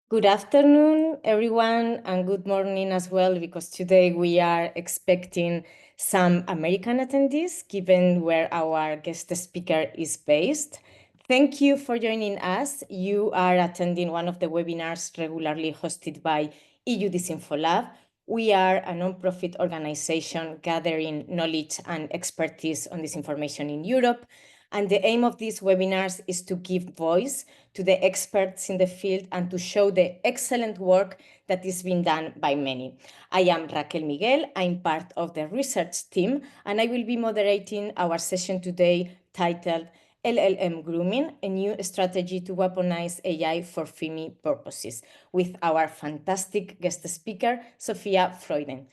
Good afternoon, everyone, and good morning as well, because today we are expecting some American attendees, given where our guest speaker is based. Thank you for joining us. You are attending one of the webinars regularly hosted by EU Disinfo Lab. We are a non-profit organization gathering knowledge and expertise on disinformation in Europe. And the aim of these webinars is to give voice to the experts in the field and to show the excellent work that is being done by many. I am Raquel Miguel. I'm part of the research team, and I will be moderating our session today titled LLM Grooming, a new strategy to weaponize AI for FIMI purposes, with our fantastic guest speaker, Sophia Freuden.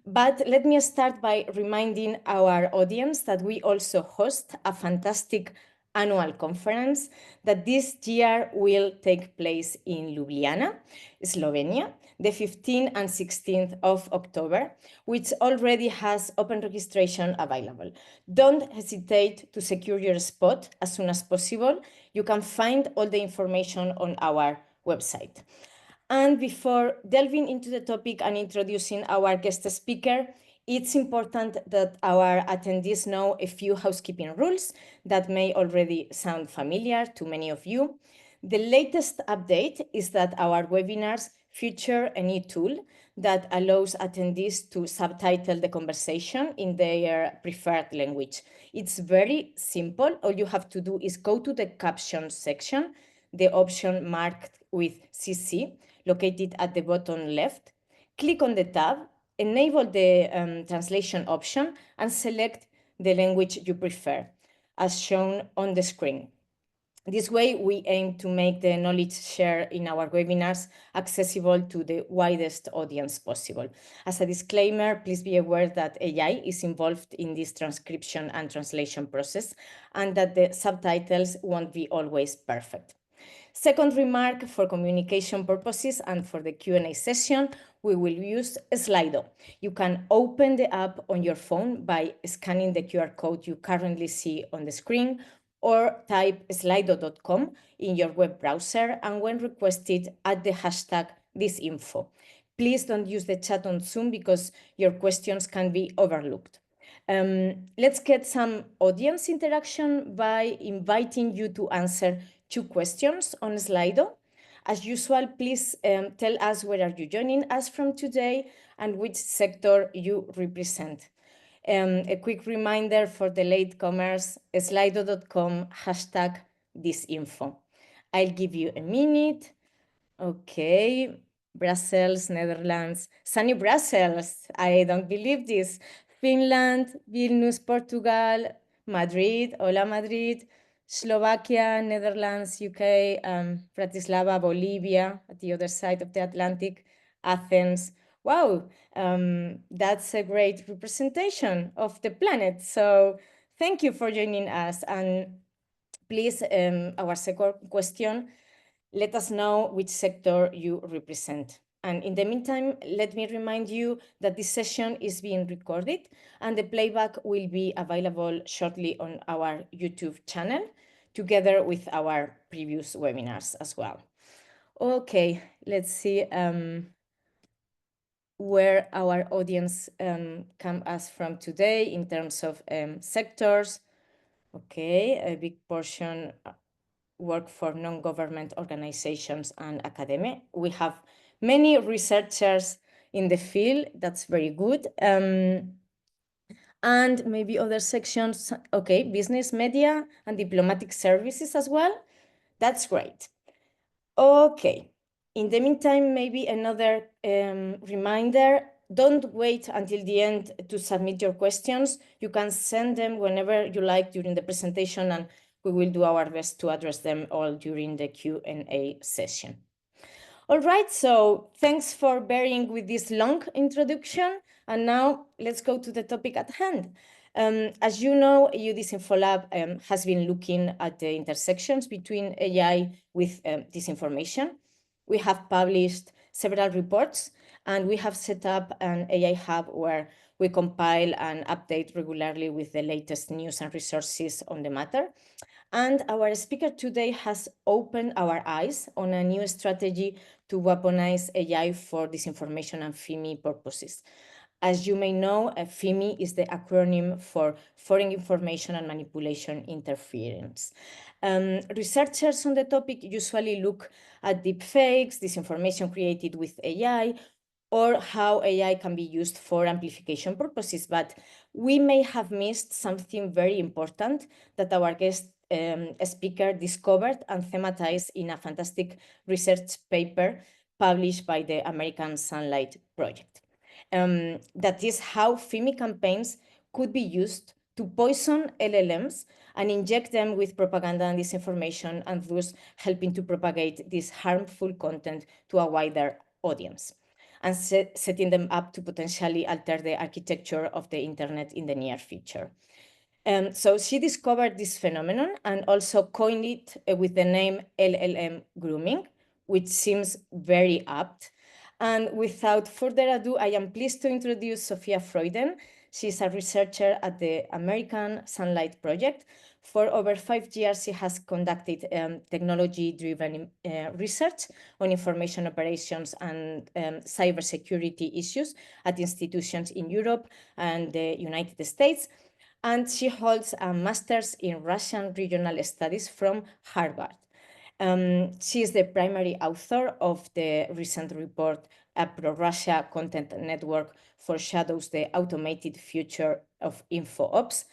But let me start by reminding our audience that we also host a fantastic annual conference that this year will take place in Ljubljana, Slovenia, the 15th and 16th of October, which already has open registration available. Don't hesitate to secure your spot as soon as possible. You can find all the information on our website. And before delving into the topic and introducing our guest speaker, it's important that our attendees know a few housekeeping rules that may already sound familiar to many of you. The latest update is that our webinars feature a new tool that allows attendees to subtitle the conversation in their preferred language. It's very simple. All you have to do is go to the captions section, the option marked with CC, located at the bottom left, click on the tab, enable the translation option, and select the language you prefer, as shown on the screen. This way, we aim to make the knowledge shared in our webinars accessible to the widest audience possible. As a disclaimer, please be aware that AI is involved in this transcription and translation process, and that the subtitles won't be always perfect. Second remark, for communication purposes and for the Q&A session, we will use Slido. You can open the app on your phone by scanning the QR code you currently see on the screen, or type slido.com in your web browser, and when requested, add the hashtag disinfo. Please don't use the chat on Zoom because your questions can be overlooked. Let's get some audience interaction by inviting you to answer 2 questions on Slido. As usual, please tell us where are you joining us from today and which sector you represent. A quick reminder for the latecomers, slido.com hashtag disinfo. I'll give you a minute. Okay, Brussels, Netherlands, sunny Brussels. I don't believe this. Finland, Vilnius, Portugal, Madrid, hola Madrid, Slovakia, Netherlands, UK, Bratislava, Bolivia, at the other side of the Atlantic, Athens. Wow, that's a great representation of the planet. So thank you for joining us. And please, our second question, let us know which sector you represent. And in the meantime, let me remind you that this session is being recorded and the playback will be available shortly on our YouTube channel, together with our previous webinars as well. Okay, let's see where our audience come us from today in terms of sectors. Okay, a big portion work for non-government organizations and academia. We have many researchers in the field. That's very good. And maybe other sections, okay, business, media, and diplomatic services as well. That's great. Okay. In the meantime, maybe another reminder, don't wait until the end to submit your questions. You can send them whenever you like during the presentation, and we will do our best to address them all during the Q&A session. All right, so thanks for bearing with this long introduction. And now let's go to the topic at hand. As you know, EU Disinfo Lab has been looking at the intersections between AI with disinformation. We have published several reports, and we have set up an AI hub where We compile and update regularly with the latest news and resources on the matter. And our speaker today has opened our eyes on a new strategy to weaponize AI for disinformation and FIMI purposes. As you may know, FIMI is the acronym for Foreign Information and Manipulation Interference. Researchers on the topic usually look at deepfakes, disinformation created with AI, or how AI can be used for amplification purposes, but we may have missed something very important that our guest speaker discovered and thematized in a fantastic research paper published by the American Sunlight Project. That is how FIMI campaigns could be used to poison LLMs and inject them with propaganda and disinformation, and thus helping to propagate this harmful content to a wider audience, and setting them up to potentially alter the architecture of the internet in the near future. So she discovered this phenomenon and also coined it with the name LLM grooming, which seems very apt. And without further ado, I am pleased to introduce Sophia Freuden. She's a researcher at the American Sunlight Project. For over 5 years, she has conducted technology-driven research on information operations and cybersecurity issues at institutions in Europe and the United States. And she holds a master's in Russian regional studies from Harvard. She is the primary author of the recent report, A Pro-Russia Content Network Foreshadows the Automated Future of InfoOps,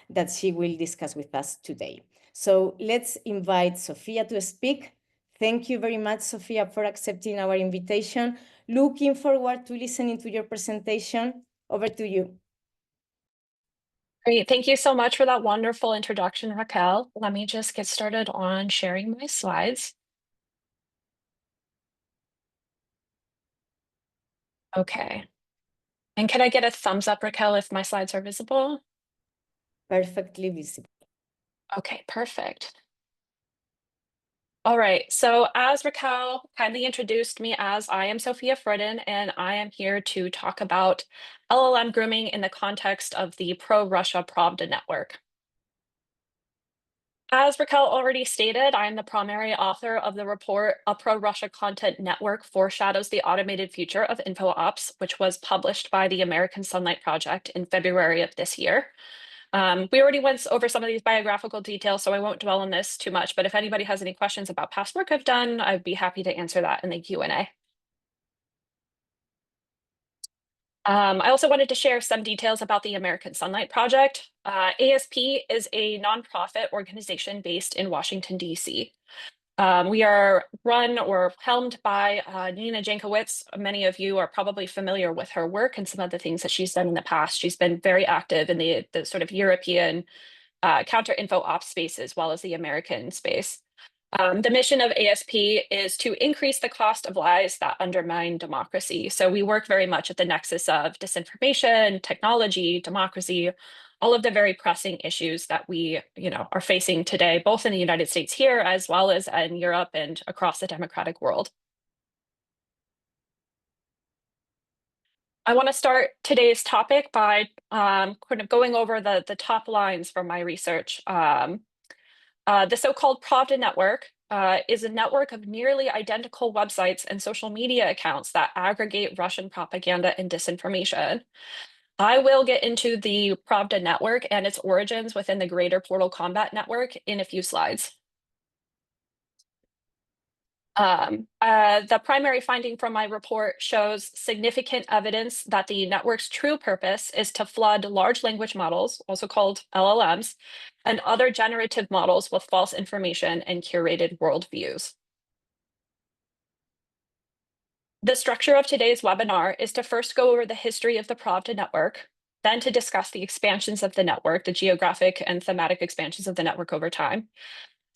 that she will discuss with us today. So let's invite Sophia to speak. Thank you very much, Sophia, for accepting our invitation. Looking forward to listening to your presentation. Over to you. Great. Thank you so much for that wonderful introduction, Raquel. Let me just get started on sharing my slides. Okay. And can I get a thumbs up, Raquel, if my slides are visible? Perfectly visible. Okay, perfect. All right, so as Raquel kindly introduced me as, I am Sophia Freuden, and I am here to talk about LLM grooming in the context of the pro-Russia Pravda network. As Raquel already stated, I am the primary author of the report, A Pro-Russia Content Network Foreshadows the Automated Future of InfoOps, which was published by the American Sunlight Project in February of this year. We already went over some of these biographical details, so I won't dwell on this too much, but if anybody has any questions about past work I've done, I'd be happy to answer that in the Q&A. I also wanted to share some details about the American Sunlight Project. ASP is a nonprofit organization based in Washington, D.C. We are run or helmed by Nina Jankowicz. Many of you are probably familiar with her work and some of the things that she's done in the past. She's been very active in the sort of European counter-info ops space as well as the American space. The mission of ASP is to increase the cost of lies that undermine democracy. So we work very much at the nexus of disinformation, technology, democracy, all of the very pressing issues that we, are facing today, both in the United States here, as well as in Europe and across the democratic world. I want to start today's topic by kind of going over the top lines from my research. The so-called Pravda network is a network of nearly identical websites and social media accounts that aggregate Russian propaganda and disinformation. I will get into the Pravda network and its origins within the greater Portal Combat network in a few slides. The primary finding from my report shows significant evidence that the network's true purpose is to flood large language models, also called LLMs, and other generative models with false information and curated worldviews. The structure of today's webinar is to first go over the history of the Pravda network, then to discuss the expansions of the network, the geographic and thematic expansions of the network over time.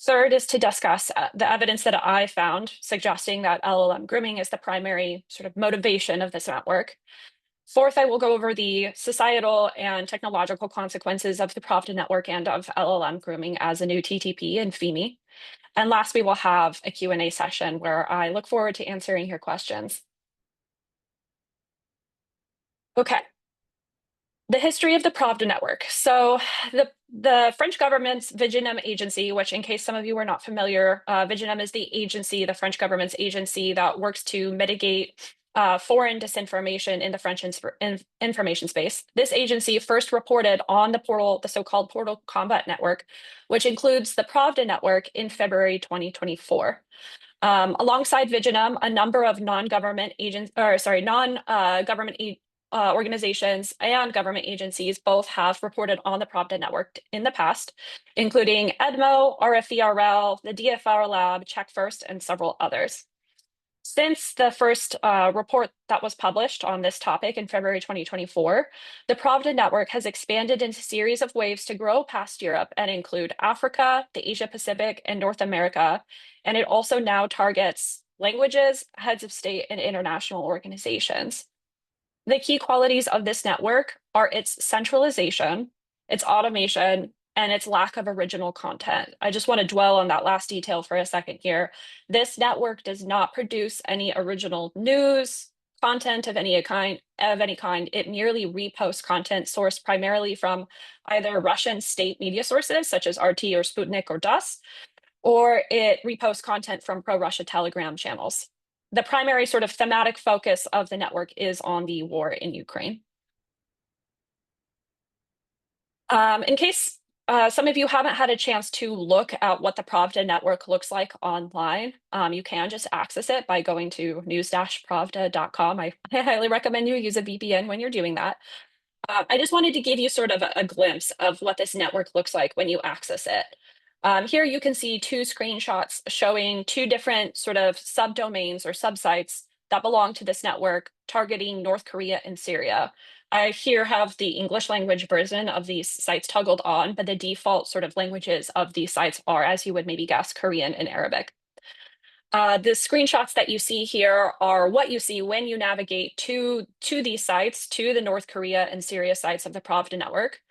Third is to discuss the evidence that I found suggesting that LLM grooming is the primary sort of motivation of this network. Fourth, I will go over the societal and technological consequences of the Pravda network and of LLM grooming as a new TTP and FIMI. And last, we will have a Q&A session where I look forward to answering your questions. Okay. The history of the Pravda network. So the French government's Viginem agency, which in case some of you are not familiar, Viginem is the agency, the French government's agency that works to mitigate foreign disinformation in the French information space. This agency first reported on the so-called Portal Combat Network, which includes the Pravda network in February 2024. Alongside Viginem, a number of non-government organizations and government agencies both have reported on the Pravda network in the past, including EDMO, RFERL, the DFR Lab, Check First, and several others. Since the first report that was published on this topic in February 2024, the Pravda network has expanded into a series of waves to grow past Europe and include Africa, the Asia Pacific, and North America. And it also now targets languages, heads of state, and international organizations. The key qualities of this network are its centralization, its automation, and its lack of original content. I just want to dwell on that last detail for a second here. This network does not produce any original news, content of any kind. It merely reposts content sourced primarily from either Russian state media sources, such as RT or Sputnik or DUS, or it reposts content from pro-Russia Telegram channels. The primary sort of thematic focus of the network is on the war in Ukraine. In case some of you haven't had a chance to look at what the Pravda network looks like online, you can just access it by going to news-pravda.com. I highly recommend you use a VPN when you're doing that. I just wanted to give you sort of a glimpse of what this network looks like when you access it. Here you can see two screenshots showing two different sort of subdomains or subsites that belong to this network targeting North Korea and Syria. I here have the English language version of these sites toggled on, but the default sort of languages of these sites are, as you would maybe guess, Korean and Arabic. The screenshots that you see here are what you see when you navigate to these sites, to the North Korea and Syria sites of the Pravda network.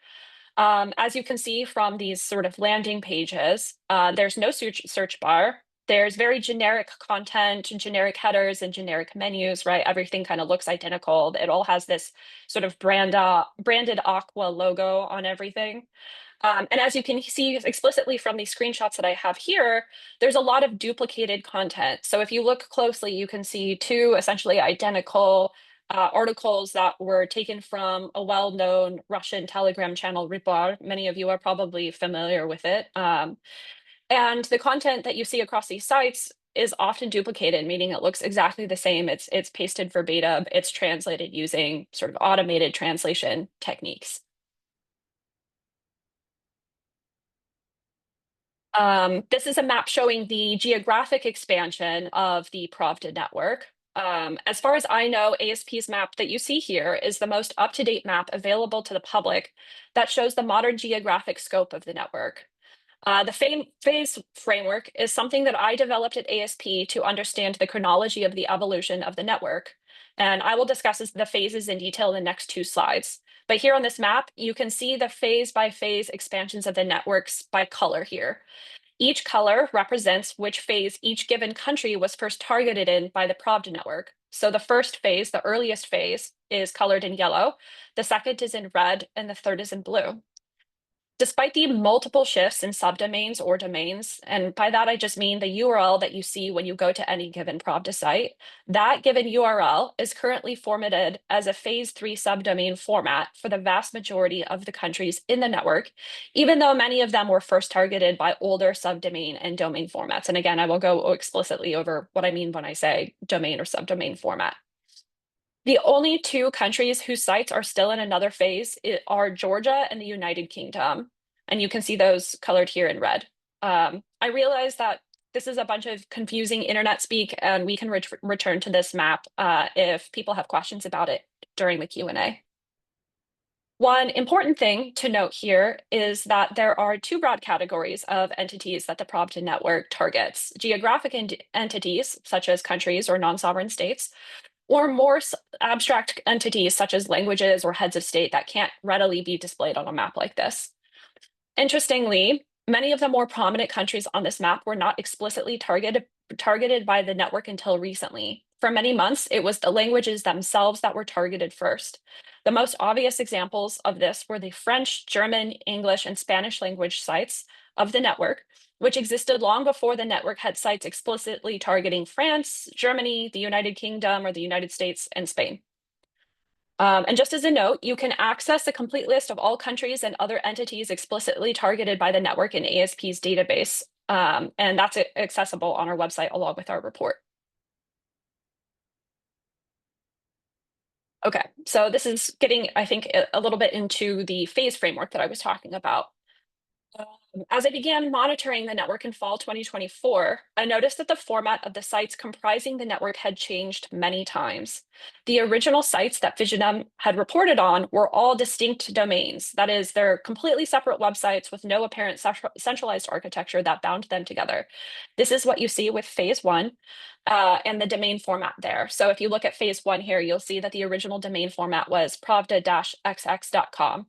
As you can see from these sort of landing pages, there's no search bar. There's very generic content, generic headers, and generic menus, right? Everything kind of looks identical. It all has this sort of branded aqua logo on everything. And as you can see explicitly from these screenshots that I have here, there's a lot of duplicated content. So if you look closely, you can see two essentially identical articles that were taken from a well-known Russian Telegram channel, Rybar. Many of you are probably familiar with it. And the content that you see across these sites is often duplicated, meaning it looks exactly the same. It's pasted verbatim. It's translated using sort of automated translation techniques. This is a map showing the geographic expansion of the Pravda network. As far as I know, ASP's map that you see here is the most up-to-date map available to the public that shows the modern geographic scope of the network. The phase framework is something that I developed at ASP to understand the chronology of the evolution of the network. And I will discuss the phases in detail in the next two slides. But here on this map, you can see the phase-by-phase expansions of the networks by color here. Each color represents which phase each given country was first targeted in by the Pravda network. So the first phase, the earliest phase, is colored in yellow, the second is in red, and the third is in blue. Despite the multiple shifts in subdomains or domains, and by that I just mean the URL that you see when you go to any given Pravda site, that given URL is currently formatted as a phase 3 subdomain format for the vast majority of the countries in the network, even though many of them were first targeted by older subdomain and domain formats. And again, I will go explicitly over what I mean when I say domain or subdomain format. The only two countries whose sites are still in another phase are Georgia and the United Kingdom. And you can see those colored here in red. I realize that this is a bunch of confusing internet speak, and we can return to this map if people have questions about it during the Q&A. One important thing to note here is that there are two broad categories of entities that the Pravda network targets: geographic entities, such as countries or non-sovereign states, or more abstract entities such as languages or heads of state that can't readily be displayed on a map like this. Interestingly, many of the more prominent countries on this map were not explicitly targeted by the network until recently. For many months, it was the languages themselves that were targeted first. The most obvious examples of this were the French, German, English, and Spanish language sites of the network, which existed long before the network had sites explicitly targeting France, Germany, the United Kingdom, or the United States, and Spain. And just as a note, you can access a complete list of all countries and other entities explicitly targeted by the network in ASP's database, and that's accessible on our website along with our report. Okay, so this is getting, I think, a little bit into the phase framework that I was talking about. As I began monitoring the network in fall 2024, I noticed that the format of the sites comprising the network had changed many times. The original sites that Visionum had reported on were all distinct domains. That is, they're completely separate websites with no apparent centralized architecture that bound them together. This is what you see with phase one and the domain format there. So if you look at phase one here, you'll see that the original domain format was pravda-xx.com.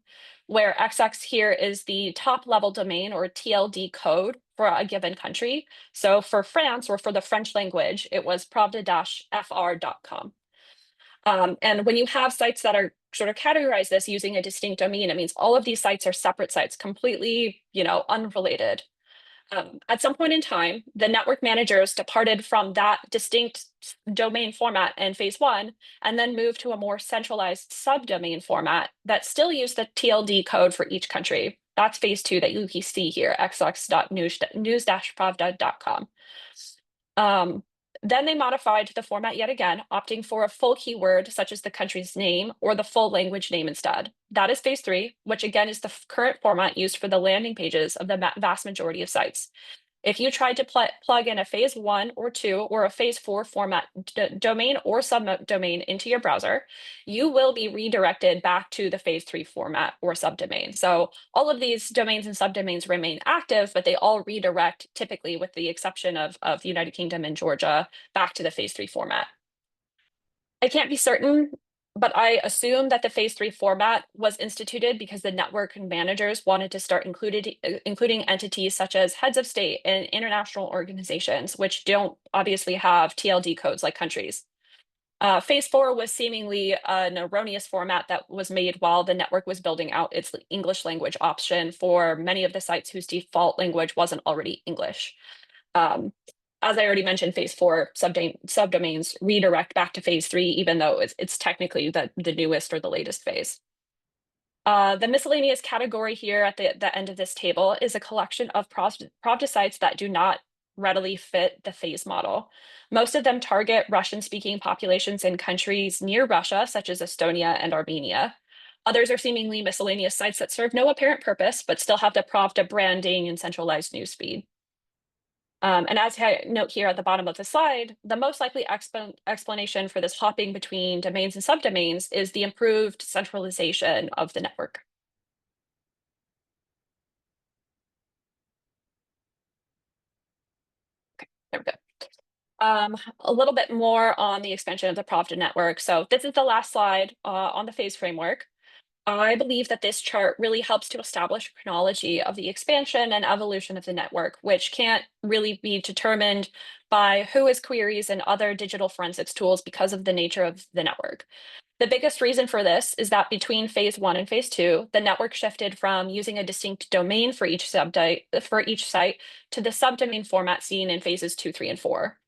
Where XX here is the top level domain or TLD code for a given country. So for France or for the French language, it was pravda-fr.com. And when you have sites that are sort of categorized this using a distinct domain, it means all of these sites are separate sites, completely, unrelated. At some point in time, the network managers departed from that distinct domain format in phase one and then moved to a more centralized subdomain format that still used the TLD code for each country. That's phase two that you see here, xx.news-pravda.com. Then they modified the format yet again, opting for a full keyword such as the country's name or the full language name instead. That is phase three, which again is the current format used for the landing pages of the vast majority of sites. If you tried to plug in a phase one or two or a phase four format domain or subdomain into your browser, you will be redirected back to the phase three format or subdomain. So all of these domains and subdomains remain active, but they all redirect, typically with the exception of the United Kingdom and Georgia, back to the phase three format. I can't be certain, but I assume that the phase three format was instituted because the network managers wanted to start including entities such as heads of state and international organizations, which don't obviously have TLD codes like countries. Phase four was seemingly an erroneous format that was made while the network was building out its English language option for many of the sites whose default language wasn't already English. As I already mentioned, phase four subdomains redirect back to phase three, even though it's technically the newest or the latest phase. The miscellaneous category here at the end of this table is a collection of Pravda sites that do not readily fit the phase model. Most of them target Russian-speaking populations in countries near Russia, such as Estonia and Armenia. Others are seemingly miscellaneous sites that serve no apparent purpose, but still have the Pravda branding and centralized newsfeed. And as I note here at the bottom of the slide, the most likely explanation for this hopping between domains and subdomains is the improved centralization of the network. Okay, there we go. A little bit more on the expansion of the Pravda network. So this is the last slide on the phase framework. I believe that this chart really helps to establish a chronology of the expansion and evolution of the network, which can't really be determined by WHOIS queries and other digital forensics tools because of the nature of the network. The biggest reason for this is that between phase one and phase two, the network shifted from using a distinct domain for each site to the subdomain format seen in phases 2, 3, and 4.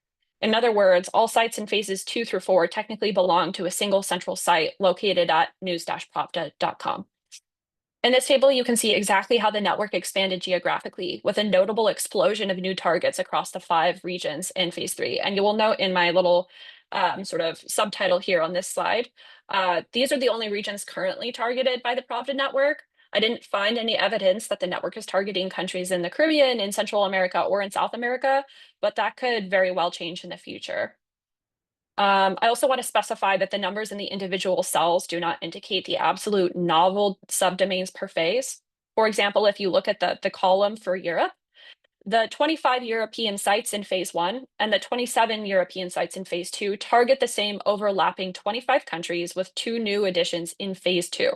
In other words, all sites in phases 2 through 4 technically belong to a single central site located at news-pravda.com. In this table, you can see exactly how the network expanded geographically, with a notable explosion of new targets across the 5 regions in phase 3. And you will note in my little sort of subtitle here on this slide, these are the only regions currently targeted by the Pravda network. I didn't find any evidence that the network is targeting countries in the Caribbean, in Central America, or in South America, but that could very well change in the future. I also want to specify that the numbers in the individual cells do not indicate the absolute novel subdomains per phase. For example, if you look at the column for Europe, the 25 European sites in phase 1 and the 27 European sites in phase 2 target the same overlapping 25 countries with 2 new additions in phase 2.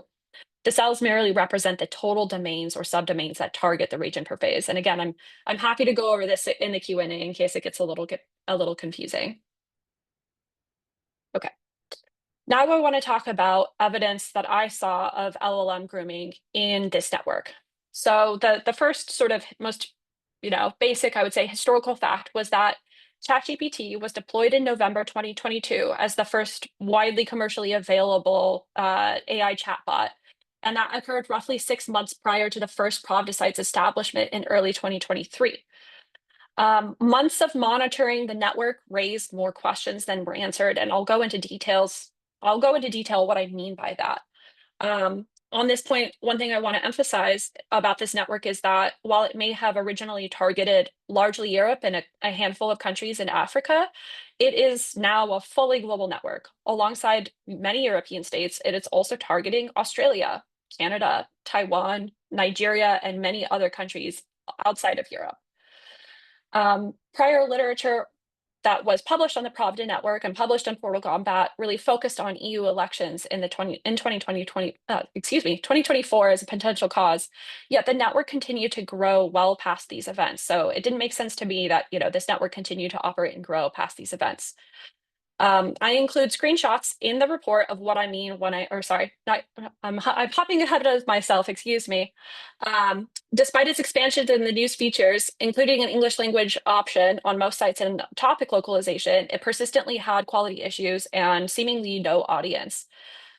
The cells merely represent the total domains or subdomains that target the region per phase. And again, I'm happy to go over this in the Q&A in case it gets a little confusing. Okay. Now I want to talk about evidence that I saw of LLM grooming in this network. So the first sort of most, basic, I would say, historical fact was that ChatGPT was deployed in November 2022 as the first widely commercially available AI chatbot. And that occurred roughly 6 months prior to the first Pravda site's establishment in early 2023. Months of monitoring the network raised more questions than were answered, and I'll go into details. I'll go into detail what I mean by that. On this point, one thing I want to emphasize about this network is that while it may have originally targeted largely Europe and a handful of countries in Africa, it is now a fully global network. Alongside many European states, it is also targeting Australia, Canada, Taiwan, Nigeria, and many other countries outside of Europe. Prior literature that was published on the Pravda network and published on Portal Combat really focused on EU elections in 2024 as a potential cause. Yet the network continued to grow well past these events. So it didn't make sense to me that this network continued to operate and grow past these events. I include screenshots in the report of what I mean when I'm hopping ahead of myself, excuse me. Despite its expansions in the news features, including an English language option on most sites and topic localization, it persistently had quality issues and seemingly no audience.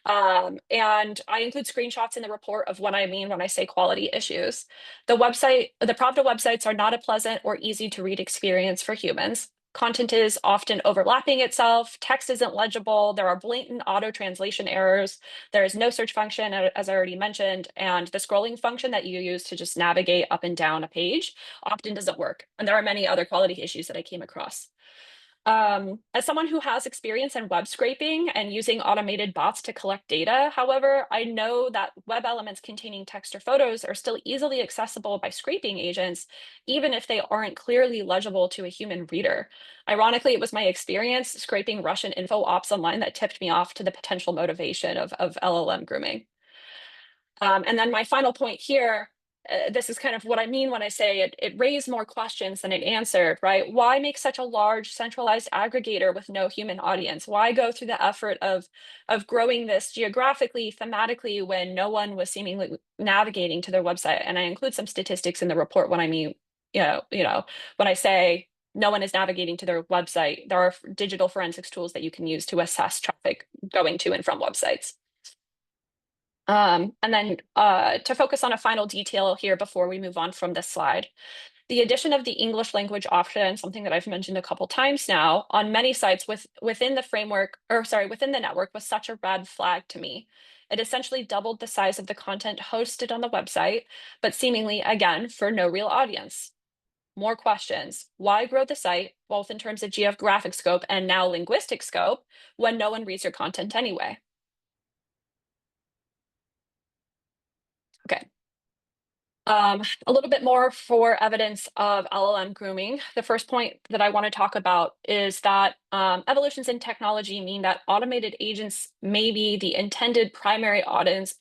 And I include screenshots in the report of what I mean when I say quality issues. The Pravda websites are not a pleasant or easy to read experience for humans. Content is often overlapping itself, text isn't legible, there are blatant auto translation errors, there is no search function, as I already mentioned, and the scrolling function that you use to just navigate up and down a page often doesn't work. And there are many other quality issues that I came across. As someone who has experience in web scraping and using automated bots to collect data, however, I know that web elements containing text or photos are still easily accessible by scraping agents, even if they aren't clearly legible to a human reader. Ironically, it was my experience scraping Russian info ops online that tipped me off to the potential motivation of LLM grooming. And then my final point here, this is kind of what I mean when I say it raised more questions than it answered, right? Why make such a large centralized aggregator with no human audience? Why go through the effort of growing this geographically, thematically, when no one was seemingly navigating to their website? And I include some statistics in the report when I mean, when I say no one is navigating to their website, there are digital forensics tools that you can use to assess traffic going to and from websites. And then to focus on a final detail here before we move on from this slide, the addition of the English language option, something that I've mentioned a couple times now, on many sites within the network was such a red flag to me. It essentially doubled the size of the content hosted on the website, but seemingly, again, for no real audience. More questions. Why grow the site, both in terms of geographic scope and now linguistic scope, when no one reads your content anyway? Okay. A little bit more for evidence of LLM grooming. The first point that I want to talk about is that evolutions in technology mean that automated agents may be the intended primary audience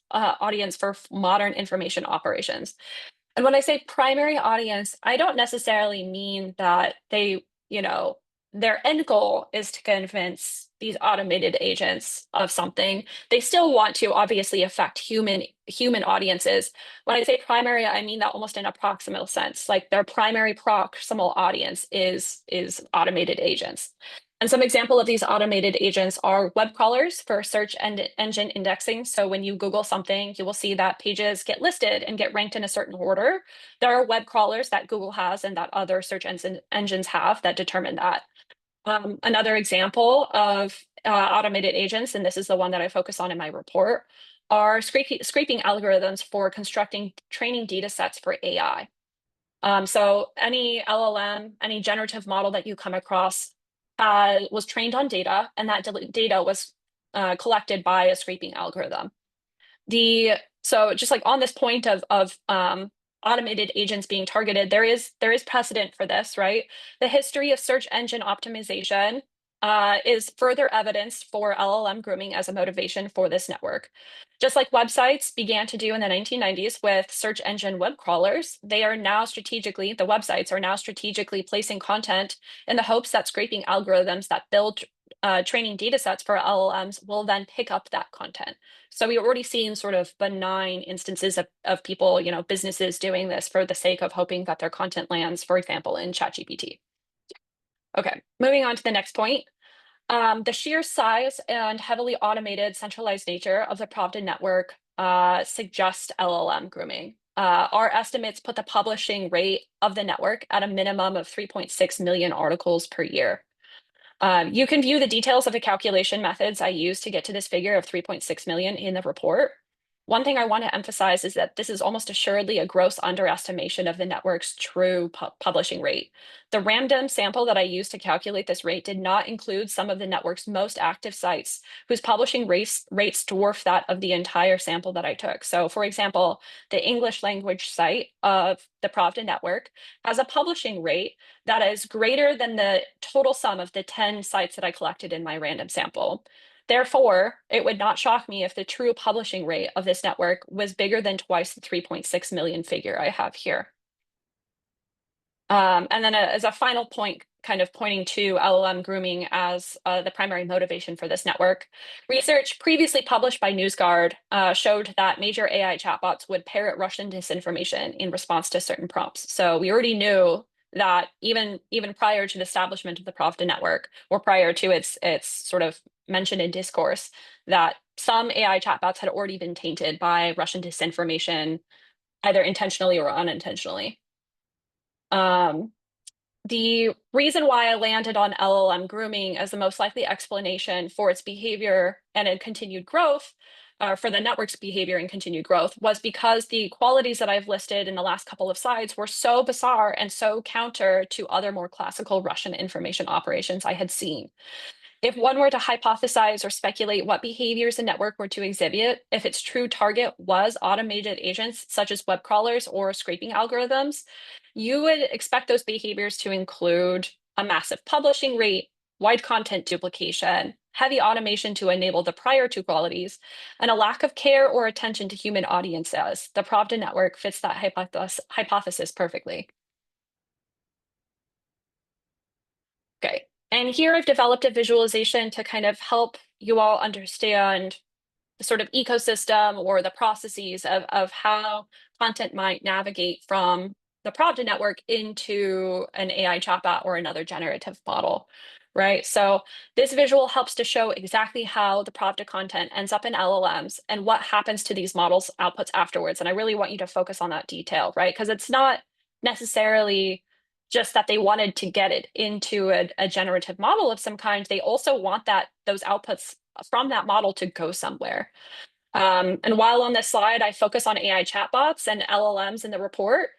for modern information operations. And when I say primary audience, I don't necessarily mean that their end goal is to convince these automated agents of something. They still want to obviously affect human audiences. When I say primary, I mean that almost in a proximal sense. Like their primary proximal audience is automated agents. And some example of these automated agents are web crawlers for search engine indexing. So when you Google something, you will see that pages get listed and get ranked in a certain order. There are web crawlers that Google has and that other search engines have that determine that. Another example of automated agents, and this is the one that I focus on in my report, are scraping algorithms for constructing training data sets for AI. So any LLM, any generative model that you come across was trained on data, and that data was collected by a scraping algorithm. So just like on this point of automated agents being targeted, there is precedent for this, right? The history of search engine optimization is further evidence for LLM grooming as a motivation for this network. Just like websites began to do in the 1990s with search engine web crawlers, the websites are now strategically placing content in the hopes that scraping algorithms that build training data sets for LLMs will then pick up that content. So we've already seen sort of benign instances of people, businesses doing this for the sake of hoping that their content lands, for example, in ChatGPT. Okay, moving on to the next point. The sheer size and heavily automated centralized nature of the Pravda network suggest LLM grooming. Our estimates put the publishing rate of the network at a minimum of 3.6 million articles per year. You can view the details of the calculation methods I used to get to this figure of 3.6 million in the report. One thing I want to emphasize is that this is almost assuredly a gross underestimation of the network's true publishing rate. The random sample that I used to calculate this rate did not include some of the network's most active sites, whose publishing rates dwarf that of the entire sample that I took. So, for example, the English language site of the Pravda network has a publishing rate that is greater than the total sum of the 10 sites that I collected in my random sample. Therefore, it would not shock me if the true publishing rate of this network was bigger than twice the 3.6 million figure I have here. And then as a final point, kind of pointing to LLM grooming as the primary motivation for this network, research previously published by NewsGuard showed that major AI chatbots would parrot Russian disinformation in response to certain prompts. So we already knew that even prior to the establishment of the Pravda network, or prior to its sort of mention in discourse, that some AI chatbots had already been tainted by Russian disinformation, either intentionally or unintentionally. The reason why I landed on LLM grooming as the most likely explanation for its behavior and in continued growth, for the network's behavior and continued growth, was because the qualities that I've listed in the last couple of slides were so bizarre and so counter to other more classical Russian information operations I had seen. If one were to hypothesize or speculate what behaviors the network were to exhibit, if its true target was automated agents such as web crawlers or scraping algorithms, you would expect those behaviors to include a massive publishing rate, wide content duplication, heavy automation to enable the prior two qualities, and a lack of care or attention to human audiences. The Pravda network fits that hypothesis perfectly. Okay. And here I've developed a visualization to kind of help you all understand the sort of ecosystem or the processes of how content might navigate from the Pravda network into an AI chatbot or another generative model, right? So this visual helps to show exactly how the Pravda content ends up in LLMs and what happens to these models' outputs afterwards. And I really want you to focus on that detail, right? Because it's not necessarily just that they wanted to get it into a generative model of some kind. They also want those outputs from that model to go somewhere. And while on this slide, I focus on AI chatbots and LLMs in the report,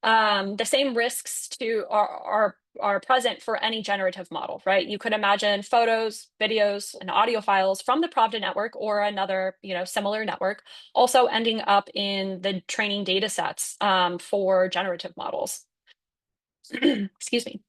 the same risks are present for any generative model, right? You could imagine photos, videos, and audio files from the Pravda network or another, similar network also ending up in the training data sets for generative models. Excuse me.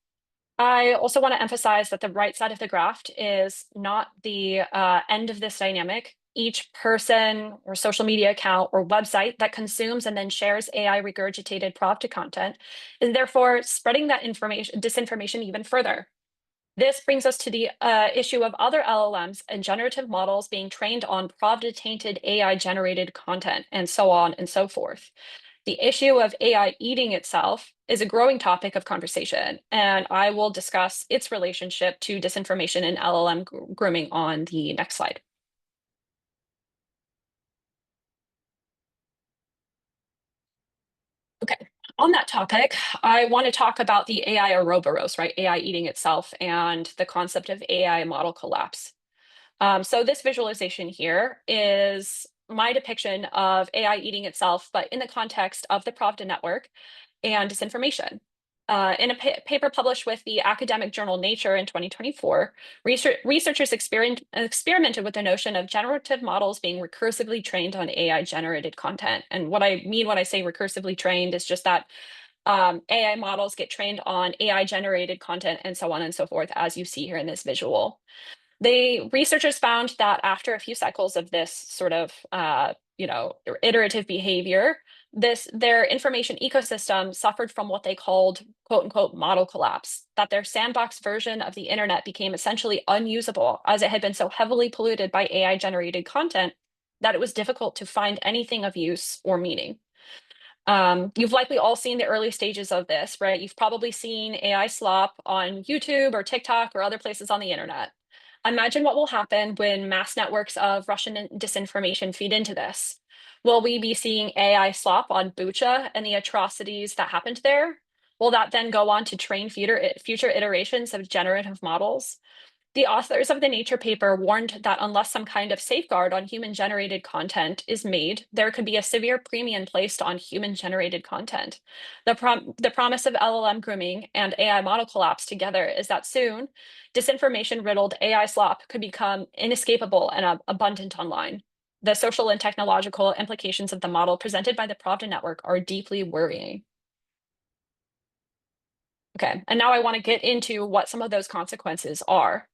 I also want to emphasize that the right side of the graph is not the end of this dynamic. Each person or social media account or website that consumes and then shares AI regurgitated Pravda content is therefore spreading that disinformation even further. This brings us to the issue of other LLMs and generative models being trained on Pravda-tainted AI-generated content, and so on and so forth. The issue of AI eating itself is a growing topic of conversation, and I will discuss its relationship to disinformation and LLM grooming on the next slide. Okay, on that topic, I want to talk about the AI Ouroboros, right? AI eating itself and the concept of AI model collapse. So this visualization here is my depiction of AI eating itself, but in the context of the Pravda network and disinformation. In a paper published with the academic journal Nature in 2024, researchers experimented with the notion of generative models being recursively trained on AI-generated content. And what I mean when I say recursively trained is just that AI models get trained on AI-generated content and so on and so forth, as you see here in this visual. The researchers found that after a few cycles of this sort of, iterative behavior, their information ecosystem suffered from what they called quote unquote model collapse, that their sandbox version of the internet became essentially unusable as it had been so heavily polluted by AI generated content that it was difficult to find anything of use or meaning. You've likely all seen the early stages of this, right? You've probably seen AI slop on YouTube or TikTok or other places on the internet. Imagine what will happen when mass networks of Russian disinformation feed into this. Will we be seeing AI slop on Bucha and the atrocities that happened there? Will that then go on to train future iterations of generative models? The authors of the Nature paper warned that unless some kind of safeguard on human-generated content is made, there could be a severe premium placed on human-generated content. The promise of LLM grooming and AI model collapse together is that soon, disinformation-riddled AI slop could become inescapable and abundant online. The social and technological implications of the model presented by the Pravda network are deeply worrying. Okay, and now I want to get into what some of those consequences are.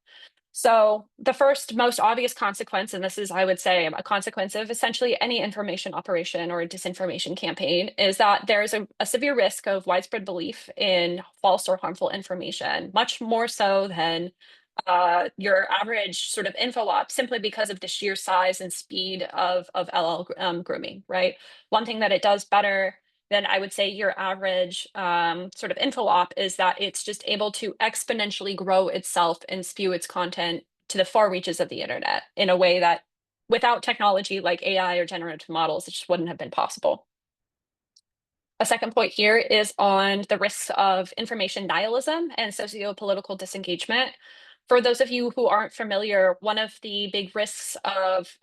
So the first most obvious consequence, and this is, I would say, a consequence of essentially any information operation or disinformation campaign, is that there is a severe risk of widespread belief in false or harmful information, much more so than your average sort of info op, simply because of the sheer size and speed of LL grooming, right? One thing that it does better than I would say your average sort of info op is that it's just able to exponentially grow itself and spew its content to the far reaches of the internet in a way that without technology like AI or generative models, it just wouldn't have been possible. A second point here is on the risks of information nihilism and socio-political disengagement. For those of you who aren't familiar, one of the big risks of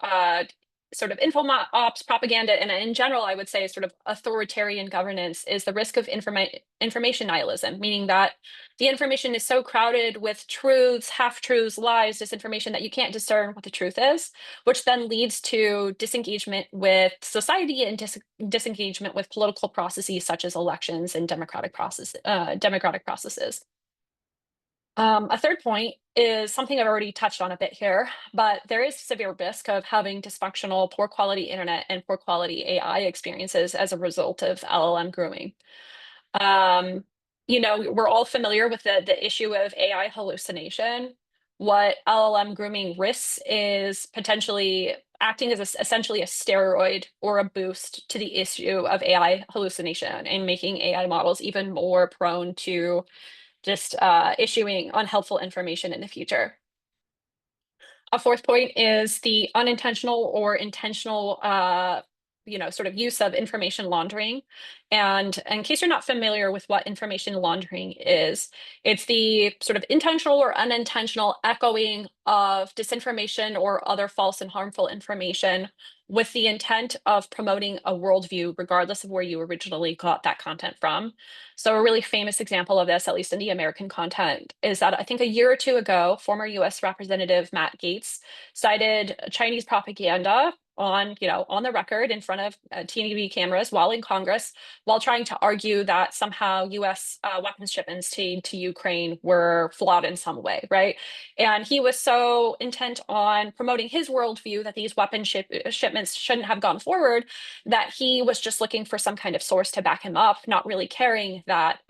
sort of info ops, propaganda, and in general, I would say sort of authoritarian governance is the risk of information nihilism, meaning that the information is so crowded with truths, half-truths, lies, disinformation that you can't discern what the truth is, which then leads to disengagement with society and disengagement with political processes such as elections and democratic processes. A third point is something I've already touched on a bit here, but there is severe risk of having dysfunctional, poor quality internet and poor quality AI experiences as a result of LLM grooming. Um, we're all familiar with the issue of AI hallucination. What LLM grooming risks is potentially acting as essentially a steroid or a boost to the issue of AI hallucination and making AI models even more prone to just issuing unhelpful information in the future. A fourth point is the unintentional or intentional sort of use of information laundering. And in case you're not familiar with what information laundering is, it's the sort of intentional or unintentional echoing of disinformation or other false and harmful information with the intent of promoting a worldview, regardless of where you originally got that content from. So a really famous example of this, at least in the American content, is that I think a year or two ago, former US Representative Matt Gaetz cited Chinese propaganda on the record in front of TV cameras while in Congress, while trying to argue that somehow US weapons shipments to Ukraine were flawed in some way, right? And he was so intent on promoting his worldview that these weapon shipments shouldn't have gone forward that he was just looking for some kind of source to back him up, not really caring that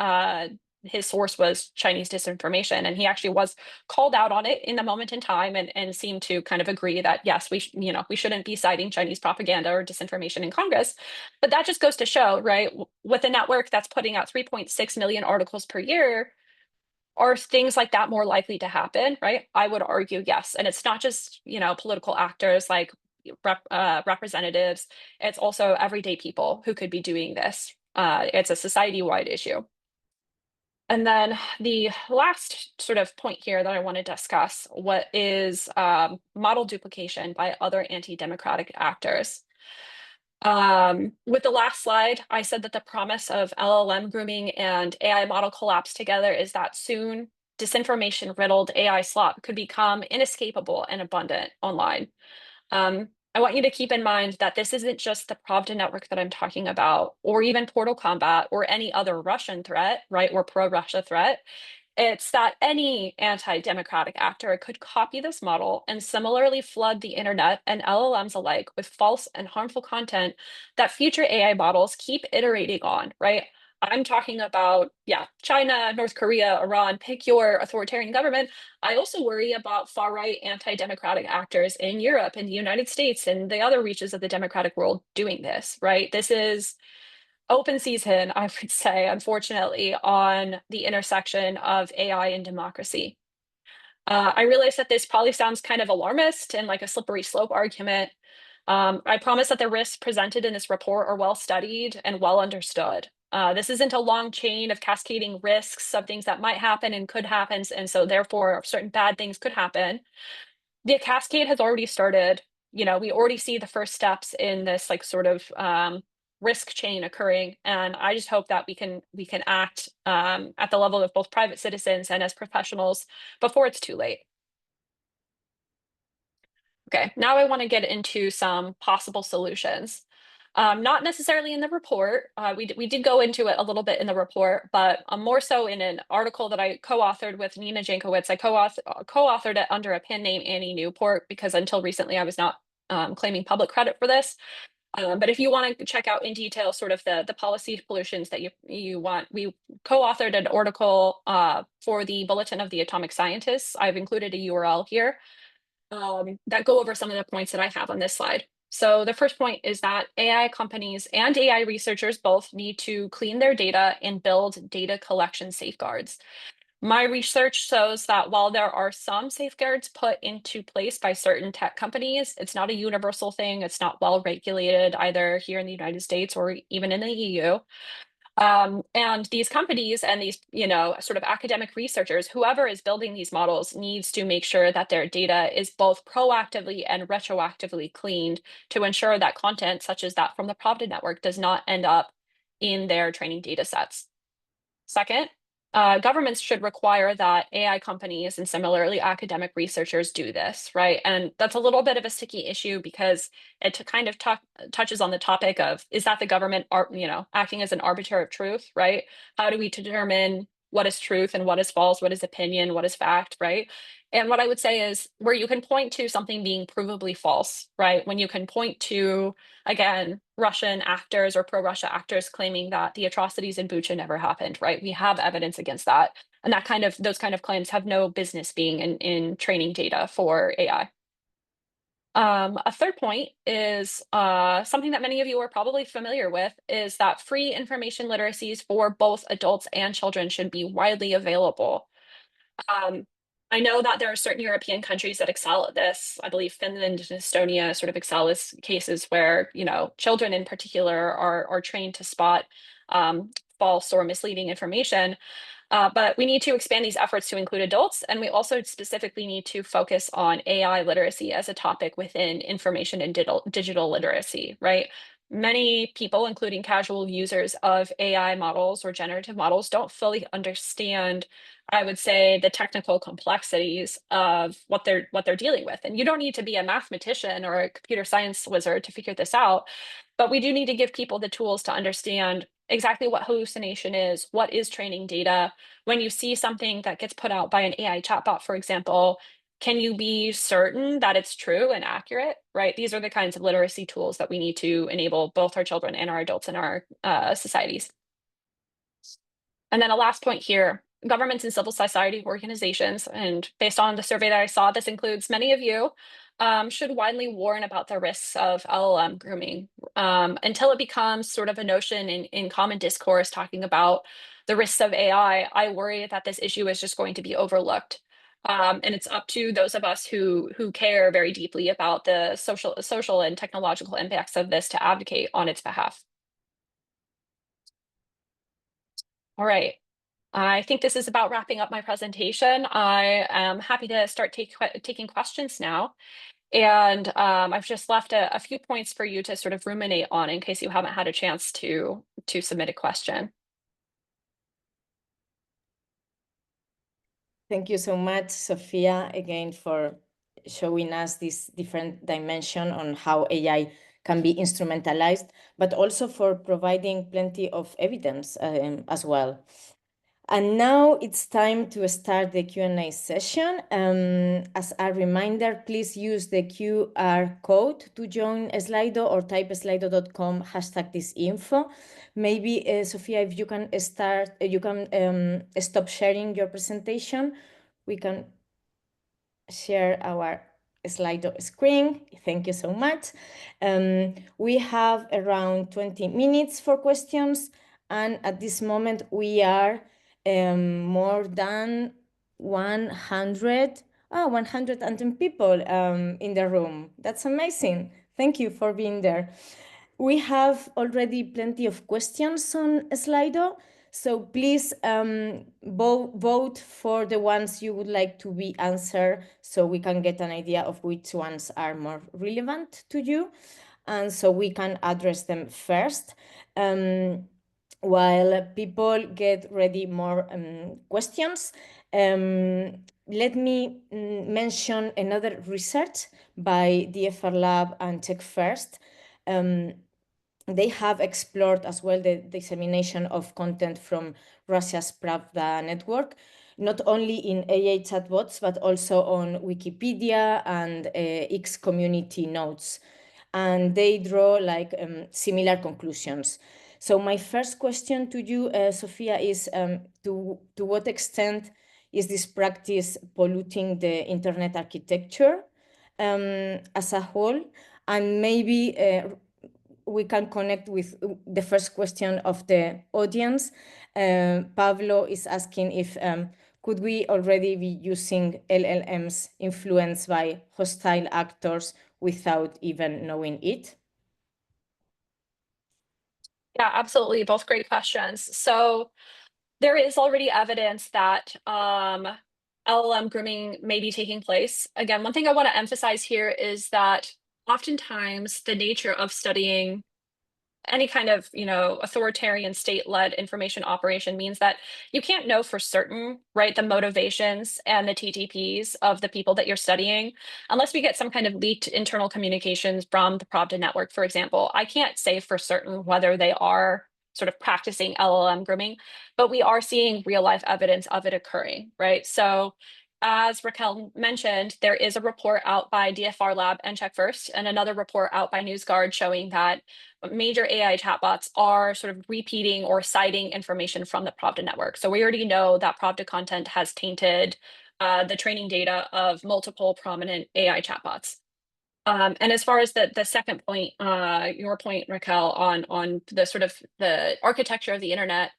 his source was Chinese disinformation. And he actually was called out on it in the moment in time and seemed to kind of agree that, yes, we shouldn't be citing Chinese propaganda or disinformation in Congress. But that just goes to show, right, with a network that's putting out 3.6 million articles per year, are things like that more likely to happen, right? I would argue yes. And it's not just, political actors like representatives, it's also everyday people who could be doing this. It's a society-wide issue. And then the last sort of point here that I want to discuss, what is model duplication by other anti-democratic actors. With the last slide, I said that the promise of LLM grooming and AI model collapse together is that soon disinformation-riddled AI slop could become inescapable and abundant online. I want you to keep in mind that this isn't just the Pravda network that I'm talking about, or even Portal Combat or any other Russian threat, right, or pro-Russia threat. It's that any anti-democratic actor could copy this model and similarly flood the internet and LLMs alike with false and harmful content that future AI models keep iterating on, right? I'm talking about, yeah, China, North Korea, Iran, pick your authoritarian government. I also worry about far-right anti-democratic actors in Europe and the United States and the other reaches of the democratic world doing this, right? This is open season, I would say, unfortunately, on the intersection of AI and democracy. I realize that this probably sounds kind of alarmist and like a slippery slope argument. I promise that the risks presented in this report are well studied and well understood. This isn't a long chain of cascading risks of things that might happen and could happen, and so therefore certain bad things could happen. The cascade has already started. You know, we already see the first steps in this like sort of risk chain occurring, and I just hope that we can act at the level of both private citizens and as professionals before it's too late. Okay, now I want to get into some possible solutions. Not necessarily in the report. We did go into it a little bit in the report, but more so in an article that I co-authored with Nina Jankowicz. I co-authored it under a pen name Annie Newport because until recently I was not claiming public credit for this. But if you want to check out in detail sort of the policy solutions that you want, we co-authored an article for the Bulletin of the Atomic Scientists. I've included a URL here that go over some of the points that I have on this slide. So the first point is that AI companies and AI researchers both need to clean their data and build data collection safeguards. My research shows that while there are some safeguards put into place by certain tech companies, it's not a universal thing. It's not well regulated either here in the United States or even in the EU. And these companies and these, you know, sort of academic researchers, whoever is building these models needs to make sure that their data is both proactively and retroactively cleaned to ensure that content such as that from the Pravda network does not end up in their training data sets. Second, governments should require that AI companies and similarly academic researchers do this, right? And that's a little bit of a sticky issue because it kind of touches on the topic of, is that the government, acting as an arbiter of truth, right? How do we determine what is truth and what is false, what is opinion, what is fact, right? And what I would say is where you can point to something being provably false, right? When you can point to, again, Russian actors or pro-Russia actors claiming that the atrocities in Bucha never happened, right? We have evidence against that. And those kind of claims have no business being in training data for AI. A third point is something that many of you are probably familiar with is that free information literacies for both adults and children should be widely available. Um, I know that there are certain European countries that excel at this. I believe Finland and Estonia sort of excel as cases where, you know, children in particular are trained to spot false or misleading information. But we need to expand these efforts to include adults, and we also specifically need to focus on AI literacy as a topic within information and digital literacy, right? Many people, including casual users of AI models or generative models, don't fully understand, I would say, the technical complexities of what they're dealing with. And you don't need to be a mathematician or a computer science wizard to figure this out, but we do need to give people the tools to understand exactly what hallucination is, what is training data. When you see something that gets put out by an AI chatbot, for example, can you be certain that it's true and accurate, right? These are the kinds of literacy tools that we need to enable both our children and our adults in our societies. And then a last point here, governments and civil society organizations, and based on the survey that I saw, this includes many of you, should widely warn about the risks of LLM grooming until it becomes sort of a notion in common discourse talking about the risks of AI. I worry that this issue is just going to be overlooked. And it's up to those of us who care very deeply about the social and technological impacts of this to advocate on its behalf. All right. I think this is about wrapping up my presentation. I am happy to start taking questions now. And I've just left a few points for you to sort of ruminate on in case you haven't had a chance to submit a question. Thank you so much, Sophia, again, for showing us this different dimension on how AI can be instrumentalized, but also for providing plenty of evidence as well. And now it's time to start the Q&A session. As a reminder, please use the QR code to join Slido or type slido.com #thisinfo. Maybe, Sophia, if you can start, you can stop sharing your presentation. We can share our Slido screen. Thank you so much. We have around 20 minutes for questions. And at this moment, we are more than 110 people in the room. That's amazing. Thank you for being there. We have already plenty of questions on Slido, so please vote for the ones you would like to be answered so we can get an idea of which ones are more relevant to you, and so we can address them first. While people get ready more questions, let me mention another research by DFR Lab and Check First. They have explored as well the dissemination of content from Russia's Pravda network, not only in AI chatbots, but also on Wikipedia and X community notes. And they draw like similar conclusions. So my first question to you, Sophia, is to what extent is this practice polluting the internet architecture as a whole? And maybe we can connect with the first question of the audience. Pablo is asking if could we already be using LLMs influenced by hostile actors without even knowing it? Yeah, absolutely. Both great questions. So there is already evidence that LLM grooming may be taking place. Again, one thing I want to emphasize here is that oftentimes the nature of studying any kind of authoritarian state-led information operation means that you can't know for certain, right, the motivations and the TTPs of the people that you're studying unless we get some kind of leaked internal communications from the Pravda network, for example. I can't say for certain whether they are sort of practicing LLM grooming, but we are seeing real life evidence of it occurring, right? So as Raquel mentioned, there is a report out by DFR Lab and Check First, and another report out by NewsGuard showing that major AI chatbots are sort of repeating or citing information from the Pravda network. So we already know that Pravda content has tainted the training data of multiple prominent AI chatbots. And as far as the second point, your point, Raquel, on the sort of the architecture of the internet,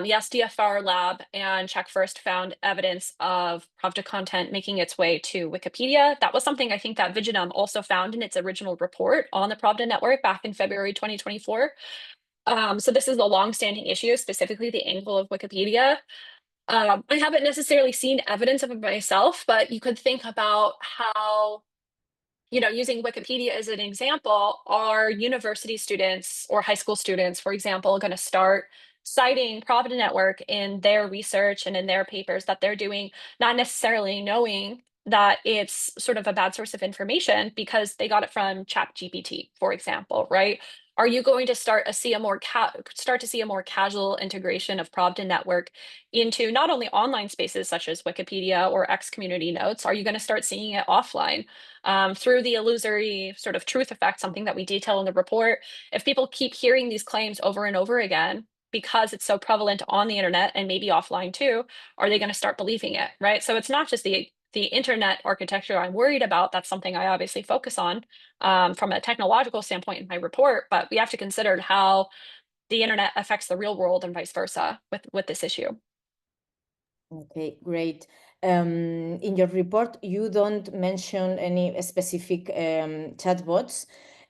yes, DFR Lab and Check First found evidence of Pravda content making its way to Wikipedia. That was something I think that Viginum also found in its original report on the Pravda network back in February 2024. So this is a longstanding issue, specifically the angle of Wikipedia. I haven't necessarily seen evidence of it myself, but you could think about how using Wikipedia as an example, are university students or high school students, for example, going to start citing Pravda Network in their research and in their papers that they're doing, not necessarily knowing that it's sort of a bad source of information because they got it from ChatGPT, for example, right? Are you going to start to see a more casual integration of Pravda Network into not only online spaces such as Wikipedia or X community notes? Are you going to start seeing it offline? Through the illusory sort of truth effect, something that we detail in the report. If people keep hearing these claims over and over again, because it's so prevalent on the internet and maybe offline too, are they going to start believing it, right? So it's not just the internet architecture I'm worried about. That's something I obviously focus on from a technological standpoint in my report, but we have to consider how the internet affects the real world and vice versa with this issue. Okay, great. In your report, you don't mention any specific chatbots.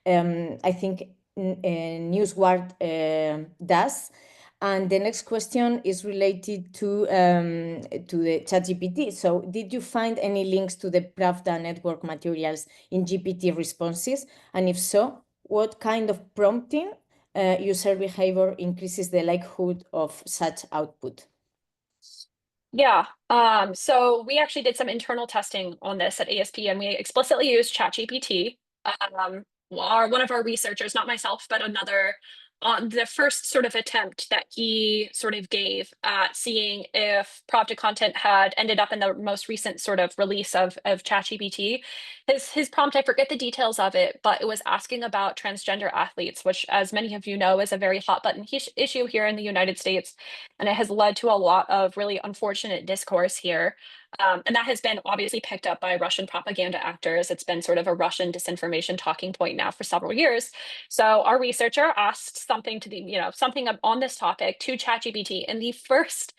I think NewsGuard does. And the next question is related to the ChatGPT. So, did you find any links to the Pravda network materials in GPT responses? And if so, what kind of prompting user behavior increases the likelihood of such output? Yeah, so we actually did some internal testing on this at ASP, and we explicitly used ChatGPT. One of our researchers, not myself, but another on the first sort of attempt that he sort of gave at seeing if Pravda content had ended up in the most recent sort of release of ChatGPT. His prompt, I forget the details of it, but it was asking about transgender athletes, which, as many of you know, is a very hot button issue here in the United States. And it has led to a lot of really unfortunate discourse here. And that has been obviously picked up by Russian propaganda actors. It's been sort of a Russian disinformation talking point now for several years. So our researcher asked something to something on this topic to ChatGPT, and the first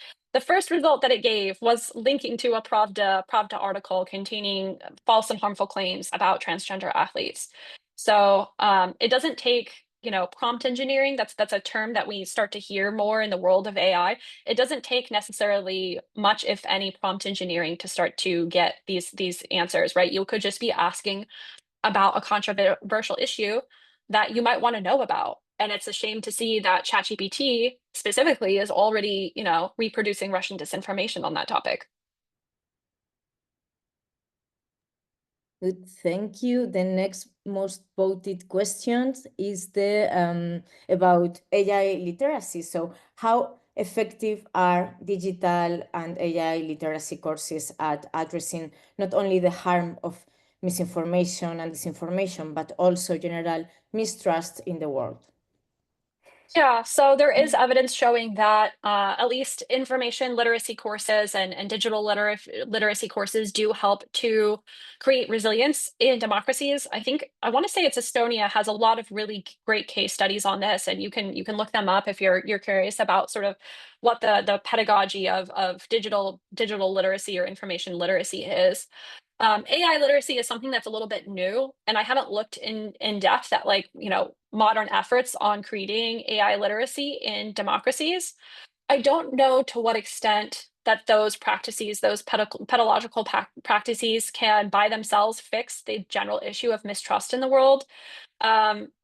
result that it gave was linking to a Pravda article containing false and harmful claims about transgender athletes. So it doesn't take prompt engineering. That's a term that we start to hear more in the world of AI. It doesn't take necessarily much, if any, prompt engineering to start to get these answers, right? You could just be asking about a controversial issue that you might want to know about. And it's a shame to see that ChatGPT specifically is already, reproducing Russian disinformation on that topic. Good, thank you. The next most voted questions is the about AI literacy. So how effective are digital and AI literacy courses at addressing not only the harm of misinformation and disinformation, but also general mistrust in the world? Yeah, so there is evidence showing that at least information literacy courses and digital literacy courses do help to create resilience in democracies. I want to say it's Estonia has a lot of really great case studies on this, and you can look them up if you're curious about sort of what the pedagogy of digital literacy or information literacy is. AI literacy is something that's a little bit new, and I haven't looked in depth at modern efforts on creating AI literacy in democracies. I don't know to what extent that those practices, those pedagogical practices can by themselves fix the general issue of mistrust in the world.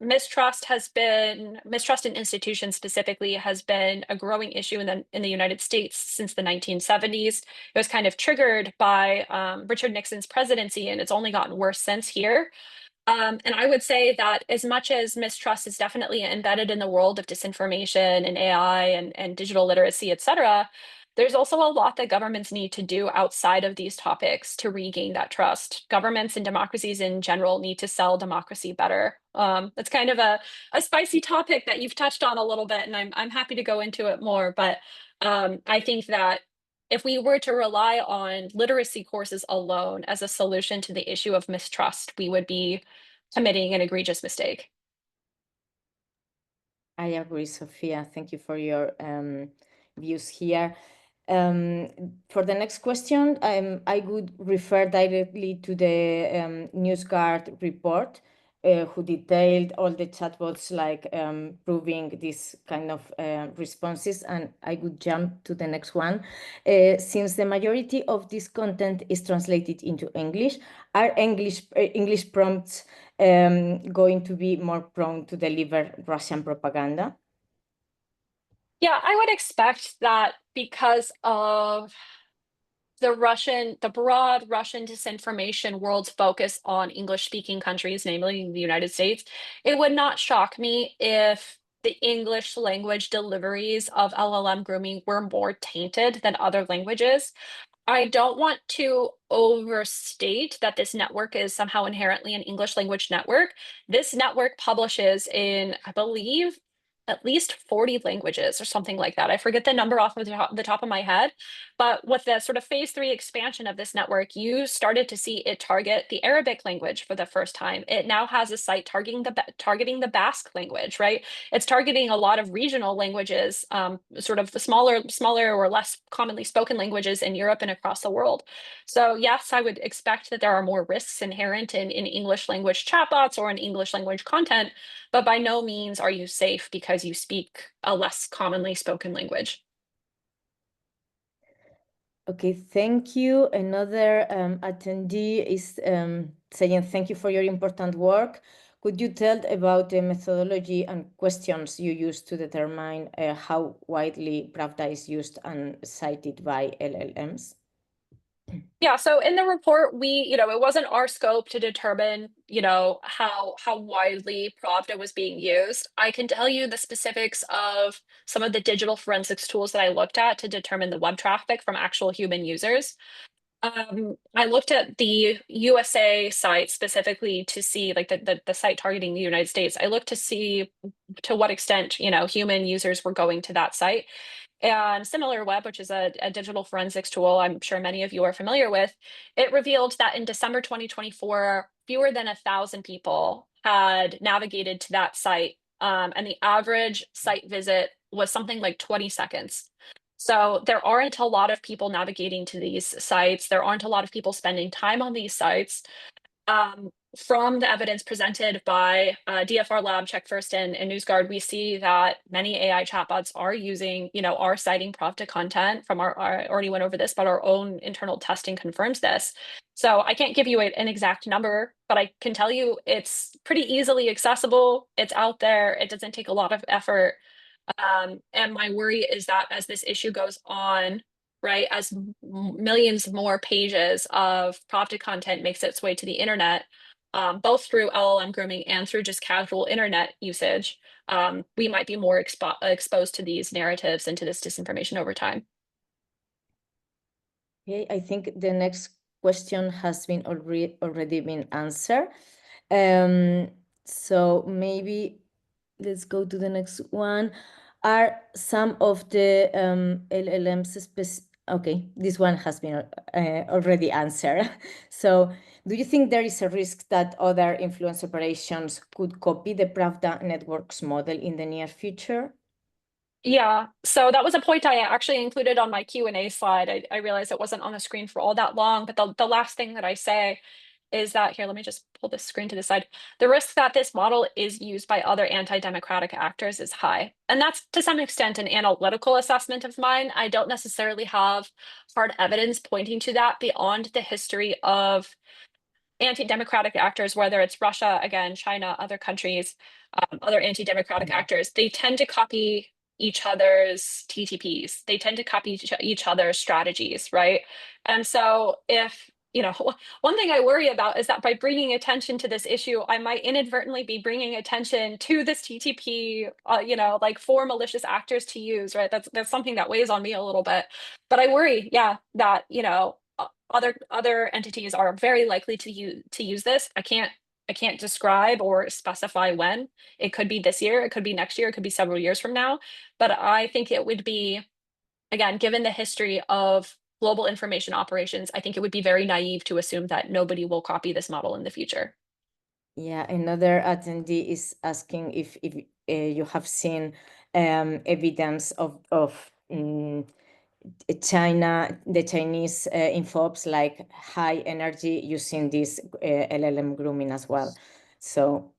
Mistrust in institutions specifically has been a growing issue in the United States since the 1970s. It was kind of triggered by Richard Nixon's presidency, and it's only gotten worse since here. And I would say that as much as mistrust is definitely embedded in the world of disinformation and AI and digital literacy, et cetera, there's also a lot that governments need to do outside of these topics to regain that trust. Governments and democracies in general need to sell democracy better. It's kind of a spicy topic that you've touched on a little bit, and I'm happy to go into it more. But I think that if we were to rely on literacy courses alone as a solution to the issue of mistrust, we would be committing an egregious mistake. I agree, Sophia. Thank you for your views here. For the next question, I would refer directly to the NewsGuard report, who detailed all the chatbots proving this kind of responses, and I would jump to the next one. Since the majority of this content is translated into English, are English prompts going to be more prone to deliver Russian propaganda? Yeah, I would expect that because of the broad Russian disinformation world's focus on English-speaking countries, namely the United States, it would not shock me if the English language deliveries of LLM grooming were more tainted than other languages. I don't want to overstate that this network is somehow inherently an English language network. This network publishes in, I believe, at least 40 languages or something like that. I forget the number off of the top of my head, but with the sort of phase 3 expansion of this network, you started to see it target the Arabic language for the first time. It now has a site targeting the Basque language, right? It's targeting a lot of regional languages, sort of the smaller or less commonly spoken languages in Europe and across the world. So yes, I would expect that there are more risks inherent in English language chatbots or in English language content, but by no means are you safe because you speak a less commonly spoken language. Okay, thank you. Another attendee is saying thank you for your important work. Could you tell about the methodology and questions you use to determine how widely Pravda is used and cited by LLMs? Yeah, so in the report, it wasn't our scope to determine, how widely Pravda was being used. I can tell you the specifics of some of the digital forensics tools that I looked at to determine the web traffic from actual human users. I looked at the USA site specifically to see like the site targeting the United States. I looked to see to what extent, human users were going to that site. And SimilarWeb, which is a digital forensics tool I'm sure many of you are familiar with, it revealed that in December 2024, fewer than 1,000 people had navigated to that site. And the average site visit was something like 20 seconds. So there aren't a lot of people navigating to these sites. There aren't a lot of people spending time on these sites. From the evidence presented by DFR Lab, Check First, and NewsGuard, we see that many AI chatbots are using, are citing Pravda content from I already went over this, but our own internal testing confirms this. So I can't give you an exact number, but I can tell you it's pretty easily accessible. It's out there. It doesn't take a lot of effort. And my worry is that as this issue goes on, right, as millions more pages of Pravda content makes its way to the internet, both through LLM grooming and through just casual internet usage, we might be more exposed to these narratives and to this disinformation over time. Okay, I think the next question has been already been answered. So maybe let's go to the next one. Are some of the LLMs okay, this one has been already answered. So do you think there is a risk that other influence operations could copy the Pravda networks model in the near future? Yeah, so that was a point I actually included on my Q&A slide. I realized it wasn't on the screen for all that long, but the last thing that I say is that, here, let me just pull this screen to the side. The risk that this model is used by other anti-democratic actors is high. And that's to some extent an analytical assessment of mine. I don't necessarily have hard evidence pointing to that beyond the history of anti-democratic actors, whether it's Russia, again, China, other countries, other anti-democratic actors. They tend to copy each other's TTPs. They tend to copy each other's strategies, right? And so if, one thing I worry about is that by bringing attention to this issue, I might inadvertently be bringing attention to this TTP, like for malicious actors to use, right? That's something that weighs on me a little bit. But I worry, yeah, that, other entities are very likely to use this. I can't describe or specify when. It could be this year, it could be next year, it could be several years from now. But I think it would be, again, given the history of global information operations, I think it would be very naive to assume that nobody will copy this model in the future. Yeah, another attendee is asking if you have seen evidence of China, the Chinese infobs like high energy using this LLM grooming as well. So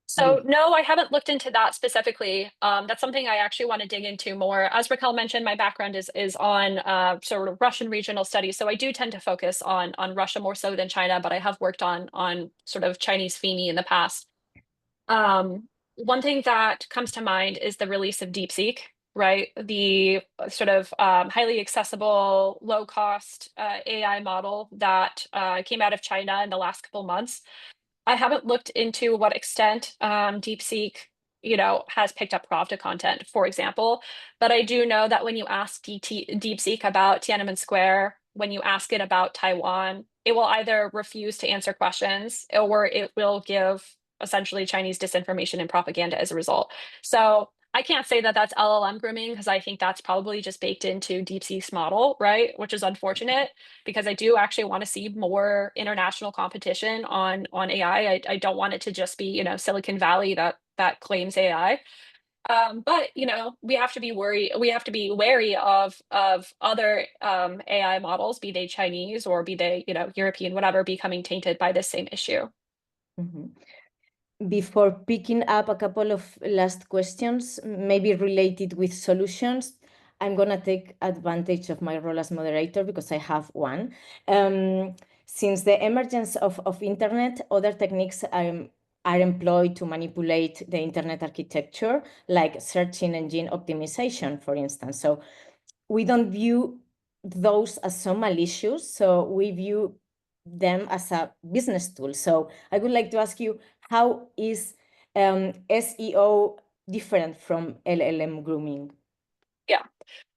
So no, I haven't looked into that specifically. That's something I actually want to dig into more. As Raquel mentioned, my background is on sort of Russian regional studies. So I do tend to focus on Russia more so than China, but I have worked on sort of Chinese FIMI in the past. One thing that comes to mind is the release of DeepSeek, right? The sort of highly accessible, low cost AI model that came out of China in the last couple months. I haven't looked into what extent DeepSeek, has picked up Pravda content, for example. But I do know that when you ask DeepSeek about Tiananmen Square, when you ask it about Taiwan, it will either refuse to answer questions or it will give essentially Chinese disinformation and propaganda as a result. So I can't say that that's LLM grooming because I think that's probably just baked into DeepSeek's model, right? Which is unfortunate because I do actually want to see more international competition on AI. I don't want it to just be, Silicon Valley that claims AI. But we have to be wary of other AI models, be they Chinese or be they, European, whatever, becoming tainted by this same issue. mm-hmm. Before picking up a couple of last questions, maybe related with solutions, I'm going to take advantage of my role as moderator because I have one. Since the emergence of internet, other techniques are employed to manipulate the internet architecture, like search engine optimization, for instance. So we don't view those as so malicious, so we view them as a business tool. So I would like to ask you, how is SEO different from LLM grooming? Yeah.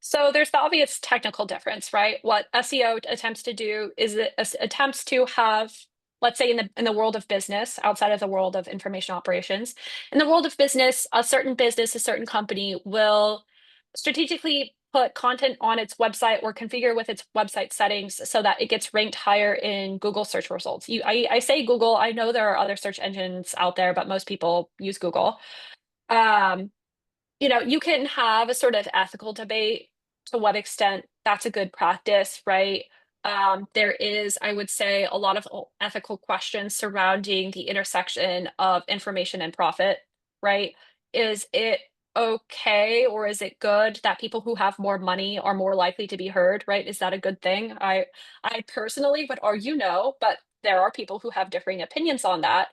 So there's the obvious technical difference, right? What SEO attempts to do is it attempts to have, let's say in the world of business, outside of the world of information operations, in the world of business, a certain business, a certain company will strategically put content on its website or configure with its website settings so that it gets ranked higher in Google search results. I say Google, I know there are other search engines out there, but most people use Google. Um, you can have a sort of ethical debate to what extent that's a good practice, right? There is, I would say, a lot of ethical questions surrounding the intersection of information and profit, right? Is it okay or is it good that people who have more money are more likely to be heard, right? Is that a good thing? I personally would argue no, but there are people who have differing opinions on that.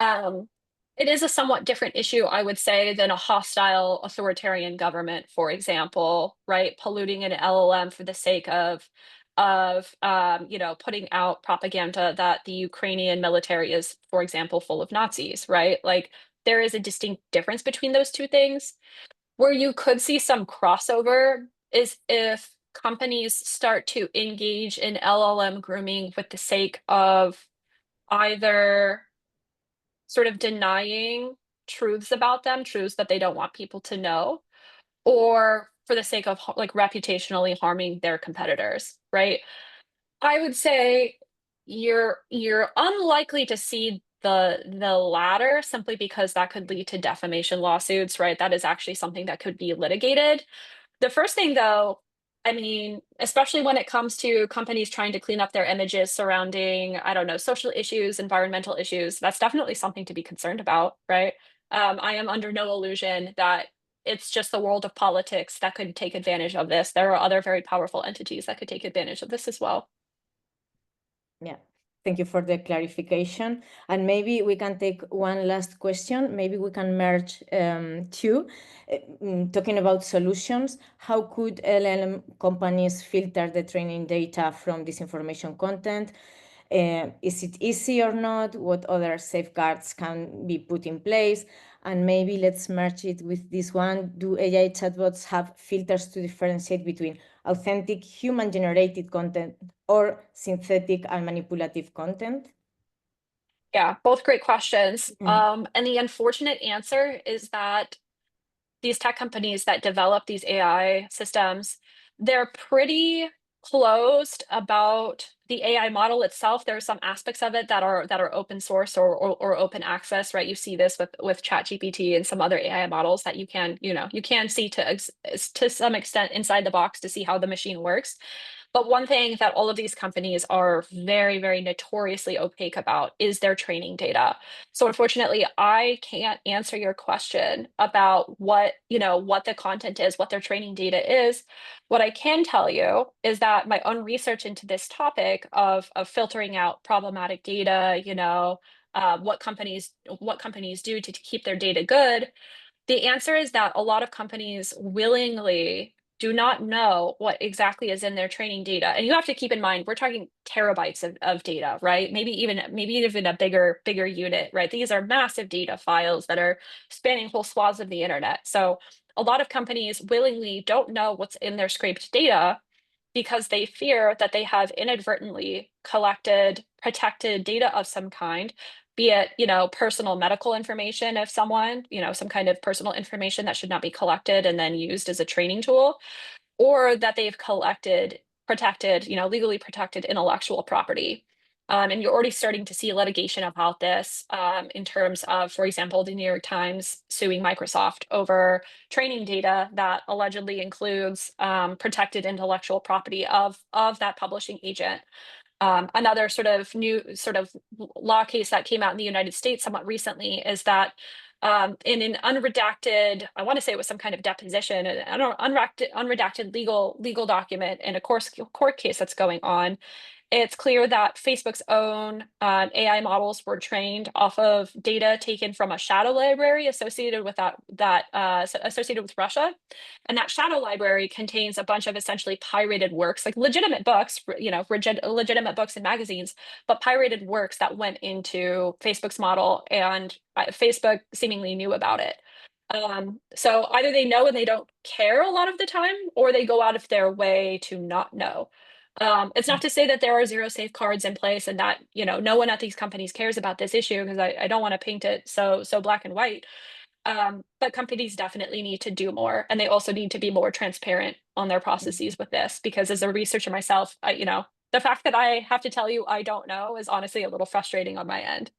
Um, it is a somewhat different issue, I would say, than a hostile authoritarian government, for example, right? Polluting an LLM for the sake of putting out propaganda that the Ukrainian military is, for example, full of Nazis, right? Like there is a distinct difference between those two things. Where you could see some crossover is if companies start to engage in LLM grooming with the sake of either sort of denying truths about them, truths that they don't want people to know, or for the sake of like reputationally harming their competitors, right? I would say you're unlikely to see the latter simply because that could lead to defamation lawsuits, right? That is actually something that could be litigated. The first thing, though, I mean, especially when it comes to companies trying to clean up their images surrounding, I don't know, social issues, environmental issues, that's definitely something to be concerned about, right? I am under no illusion that it's just the world of politics that could take advantage of this. There are other very powerful entities that could take advantage of this as well. Yeah, thank you for the clarification. And maybe we can take one last question. Maybe we can merge two. Talking about solutions, how could LLM companies filter the training data from disinformation content? Is it easy or not? What other safeguards can be put in place? And maybe let's merge it with this one. Do AI chatbots have filters to differentiate between authentic human-generated content or synthetic and manipulative content? Yeah, both great questions. Mm. And the unfortunate answer is that these tech companies that develop these AI systems, they're pretty closed about the AI model itself. There are some aspects of it that are open source or open access, right? You see this with ChatGPT and some other AI models that you can see to some extent inside the box to see how the machine works. But one thing that all of these companies are very, very notoriously opaque about is their training data. So unfortunately, I can't answer your question about what the content is, what their training data is. What I can tell you is that my own research into this topic of filtering out problematic data, what companies do to keep their data good, the answer is that a lot of companies willingly do not know what exactly is in their training data. And you have to keep in mind, we're talking terabytes of data, right? Maybe even a bigger unit, right? These are massive data files that are spanning whole swaths of the internet. So a lot of companies willingly don't know what's in their scraped data because they fear that they have inadvertently collected protected data of some kind, be it, personal medical information of someone, some kind of personal information that should not be collected and then used as a training tool, or that they've collected protected, legally protected intellectual property. And you're already starting to see litigation about this in terms of, for example, the New York Times suing Microsoft over training data that allegedly includes protected intellectual property of that publishing agent. Another sort of new sort of law case that came out in the United States somewhat recently is that in an unredacted, I want to say it was some kind of deposition, an unredacted legal document in a court case that's going on. it's clear that Facebook's own AI models were trained off of data taken from a shadow library associated with associated with Russia, and that shadow library contains a bunch of essentially pirated works, like legitimate books, legitimate books and magazines, but pirated works that went into Facebook's model, and Facebook seemingly knew about it. So either they know and they don't care a lot of the time, or they go out of their way to not know. It's not to say that there are zero safeguards in place and that, no one at these companies cares about this issue, because I don't want to paint it so black and white. But companies definitely need to do more, and they also need to be more transparent on their processes with this, because as a researcher myself, the fact that I have to tell you I don't know is honestly a little frustrating on my end.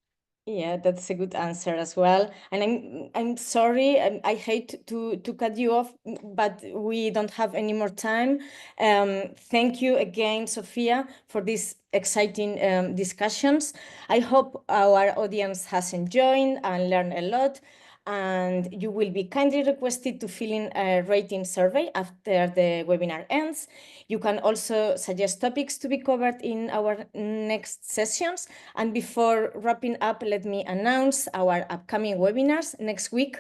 Yeah, that's a good answer as well. And I'm sorry, I hate to cut you off, but we don't have any more time. Thank you again, Sophia, for these exciting discussions. I hope our audience has enjoyed and learned a lot. And you will be kindly requested to fill in a rating survey after the webinar ends. You can also suggest topics to be covered in our next sessions. And before wrapping up, let me announce our upcoming webinars next week.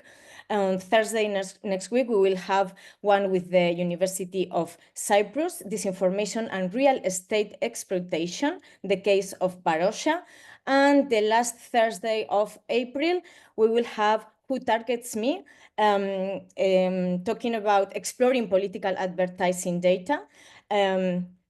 On Thursday next week, we will have one with the University of Cyprus, Disinformation and Real Estate Exploitation, the case of Barosha. And the last Thursday of April, we will have Who Targets Me, talking about exploring political advertising data.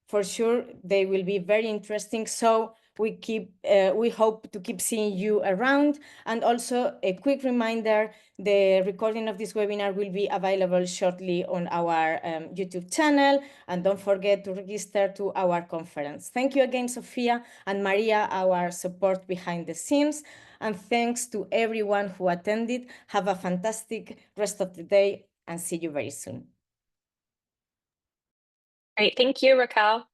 For sure, they will be very interesting. So we hope to keep seeing you around. And also a quick reminder, the recording of this webinar will be available shortly on our YouTube channel. And don't forget to register to our conference. Thank you again, Sophia and Maria, our support behind the scenes. And thanks to everyone who attended. Have a fantastic rest of the day and see you very soon. Great. Thank you, Raquel.